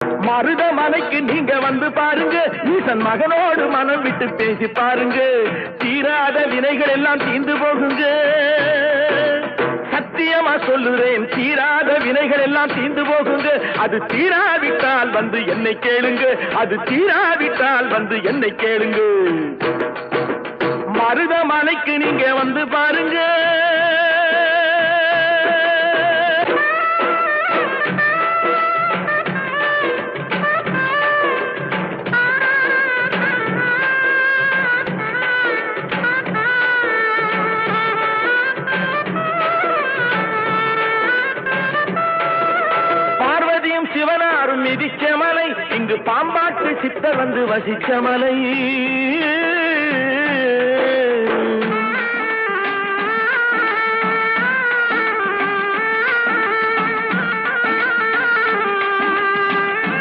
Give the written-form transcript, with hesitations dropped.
மருதமலைக்கு நீங்க வந்து பாருங்க, ஈசன் மகனோடு மனம் விட்டு பேசி பாருங்க, தீராத வினைகள் எல்லாம் தீர்ந்து போகுங்க. சத்தியமா சொல்லுறேன், தீராத வினைகள் எல்லாம் தீர்ந்து போகுங்க. அது தீராவிட்டால் வந்து என்னை கேளுங்க, அது தீராவிட்டால் வந்து என்னை கேளுங்க. மருதமலைக்கு நீங்க வந்து பாருங்க. சிவனாரும் மிதிச்ச மலை, இங்கு பாம்பாட்டு சித்தர் வந்து வசிச்ச மலை.